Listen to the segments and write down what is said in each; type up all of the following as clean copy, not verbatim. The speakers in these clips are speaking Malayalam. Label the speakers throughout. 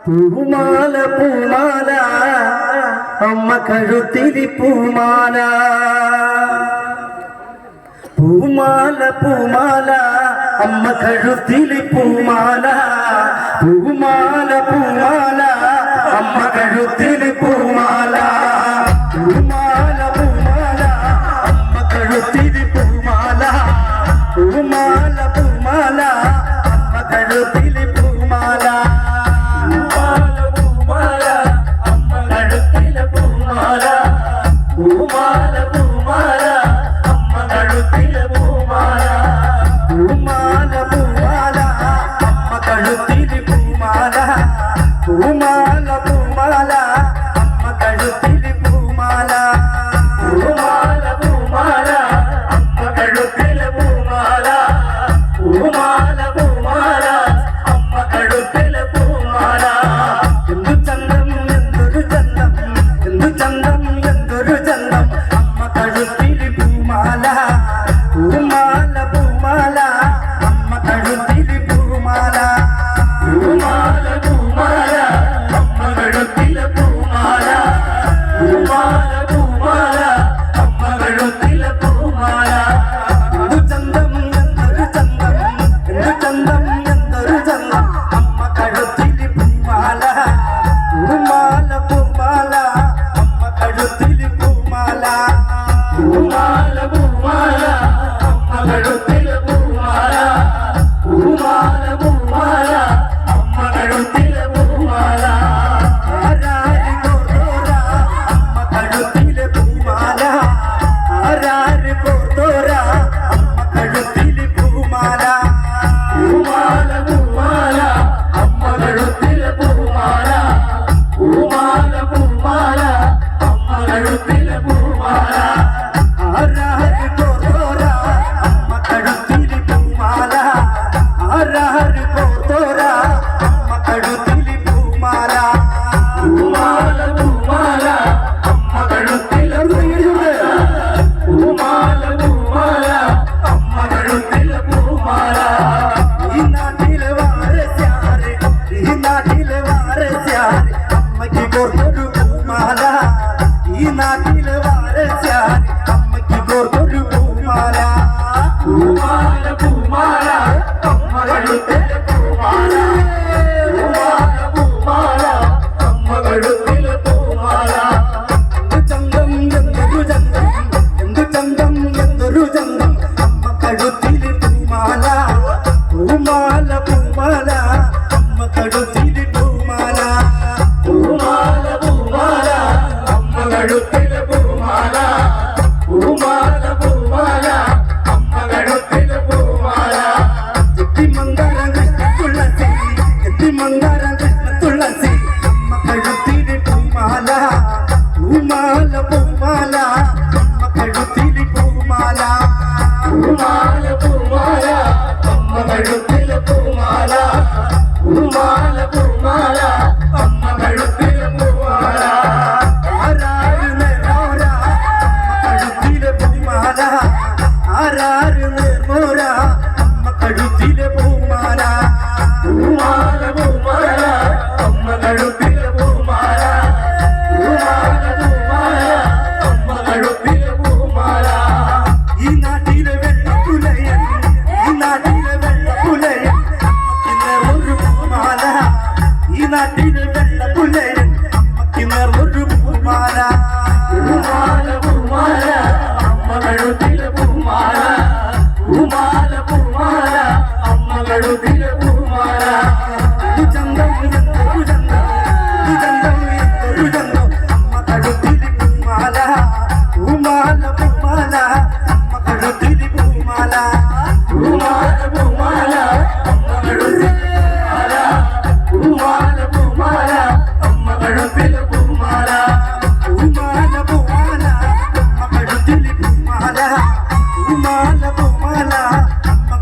Speaker 1: പൂമാല പൂമാല അമ്മ കഴുത്തിരി പൂമാല പൂമാല പൂമാല അമ്മ കഴുത്തിരി പൂമാല പൂമാല പൂമാല അമ്മ കഴുത്തിരി പൂമാല പൂമാല പൂമാല അമ്മ കഴുത്തിരി പൂമാല പൂമാല പൂമാല അമ്മ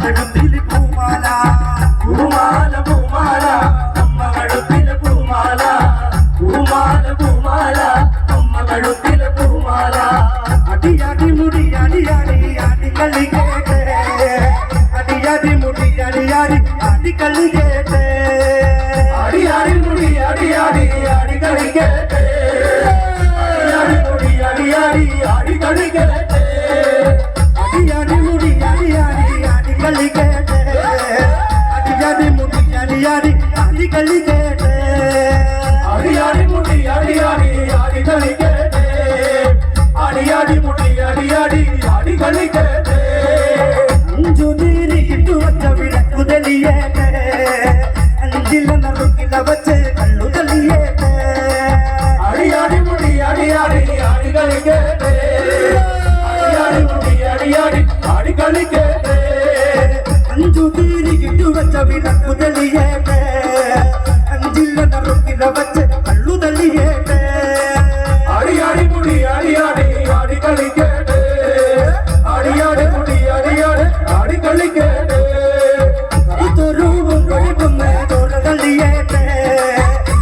Speaker 1: കഴുത്തിരി പൂമാല
Speaker 2: പൂമാല പൂമാല അമ്മ കഴുത്തിൽ
Speaker 1: കളിക്കട്ടെ അടിയാടി മുടി അടിയാടി ആടി കളിക്കട്ടെ അടിയാടി മുടി അടിയാടി ആടി കളിക്കട്ടെ അടിയാടി മുടി അടിയാടി ആടി കളിക്കട്ടെ അടിയാടി മുടി അടിയാടി ആടി കളിക്കട്ടെ അടിയാടി മുടി അടിയാടി ആടി കളിക്കട്ടെ അഞ്ചു നീരി കിട്ടുവച്ച വിളക്കു തെളിയേട്ടെ അഞ്ചില നറുക്കില വച്ച് കള്ളു തെളിയേട്ടെ അടിയാടി മുടി അടിയാടി ആടി കളിക്കട്ടെ അടിയാടി മുടി അടിയാടി ആടി കളിക്കട്ടെ അഞ്ചു നീരി കിട്ടുവച്ച വിളക്കു തെളിയേട്ടെ അഞ്ചില നറുക്കില വച്ച് കള്ളു തെളിയേട്ടെ അടിയാടി മുടി അടിയാടി ആടി കളിക്കട്ടെ അടിയാടി മുടി അടിയാടി ആടി കളിക്കട്ടെ കറുത്തൊരുവും കൊഴക്കൊന്ന് തോള തള്ളിയേട്ടെ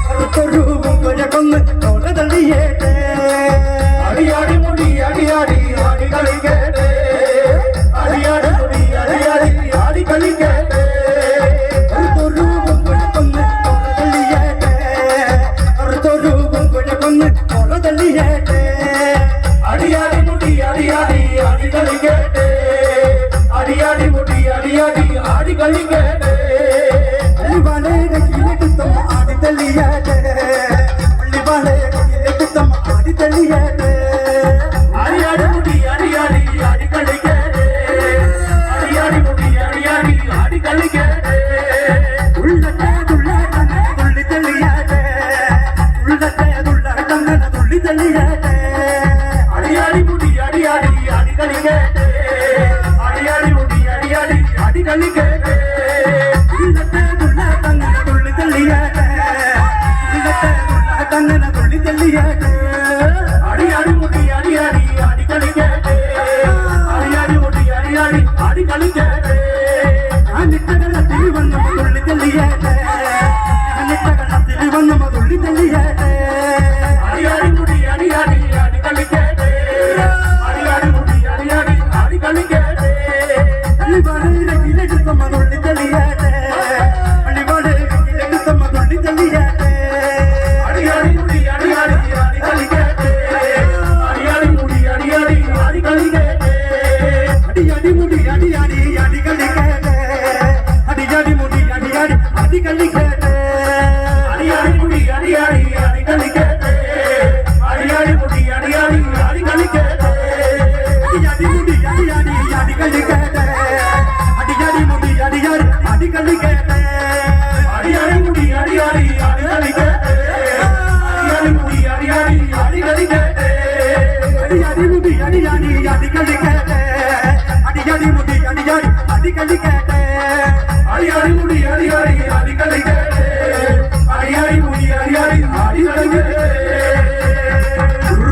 Speaker 1: കറുത്തൊരുവും കൊഴക്കൊന്ന് തോള തള്ളിയേട്ടെ അടിയാടി മുടി അടിയാടി ആടി കളിക്കട്ടെ അടിയാടി മുടി അടിയാടി ആടി കളിക്കട്ടെ കറുത്തൊരുവും കൊഴക്കൊന്ന് തോള തള്ളിയേട്ടെ കറുത്തൊരുവും കൊഴക്കൊന്ന് തോള തള്ളിയേട്ടെ അടിയാടി മുടി അടിയാടി ആടി കളിക്കട്ടെ അടിയാടി മുടി അടിയാടി ആടി കളിക്കട്ടെ പള്ളിവാളെ കയ്യിലെടുത്തം ആടി തള്ളിയേട്ടെ പള്ളിവാളെ കയ്യിലെടുത്തം ആടി തള്ളിയേട്ടെ അടിയാടി മുടി അടിയാടി ആടി കളിക്കട്ടെ അടിയാടി മുടി അടിയാടി ആടി കളിക്കട്ടെ ഉള്ളത്തെ തുള്ളാട്ടങ്ങനെ തുള്ളി തള്ളിയേട്ടെ ഉള്ളത്തെ തുള്ളാട്ടങ്ങനെ തുള്ളി തള്ളിയേട്ടെ അടിയാടി മുടി അടിയാടി ആടി കളിക്കട്ടെ അടിയാടി മുടി അടിയാടി ആടി കളിക്കട്ടെ ഉള്ളത്തെ തുള്ളാട്ടങ്ങനെ തുള്ളി തള്ളിയേട്ടെ ഉള്ളത്തെ തുള്ളാട്ടങ്ങനെ തുള്ളി തള്ളിയേട്ടെ അടിയാടി മുടി അടിയാടി ആടി കളിക്കട്ടെ അടിയാടി മുടി അടിയാടി ആടി കളിക്കട്ടെ ഞാനിട്ടകള്ളത്തിൽ വന്നമ തുള്ളി തള്ളിയേട്ടെ ഞാനിട്ടകള്ളത്തിൽ വന്നമ തുള്ളി തള്ളിയേട്ടെ അടിയാടി മുടി അടിയാടി ആടി കളിക്കട്ടെ അടിയാടി മുടി അടിയാടി ആടി കളിക്കട്ടെ പള്ളിവാളെ കയ്യിലെടുത്തമ്മ തുള്ളി തള്ളിയേട്ടെ പള്ളിവാളെ കയ്യിലെടുത്തമ്മ തുള്ളി തള്ളിയേട്ടെ അടിയാടി മുടി അടിയാടി ആടി കളിക്കട്ടെ അടിയാടി മുടി അടിയാടി ആടി കളിക്കട്ടെ അടിയാടി മുടി അടിയാടി ആടി കളിക്കട്ടെ അടിയാടി മുടി അടിയാടി ആടി കളിക്കട്ടെ അടിയാടി മുടി അടിയാടി ആടി കളിക്കട്ടെ അടിയാടി മുടി അടിയാടി ആടി കളിക്കട്ടെ അടിയാടി മുടി അടിയാടി ആടി കളിക്കട്ടെ അടിയാടി മുടി അടിയാടി ആടി കളിക്കട്ടെ അടിയാടി മുടി അടിയാടി ആടി കളിക്കട്ടെ അടിയാടി മുടി അടിയാടി ആടി കളിക്കട്ടെ അടിയാടി മുടി അടിയാടി ആടി കളിക്കട്ടെ അടിയാടി മുടി അടിയാടി ആടി കളിക്കട്ടെ അടിയാടി മുടി അടിയാടി ആടി കളിക്കട്ടെ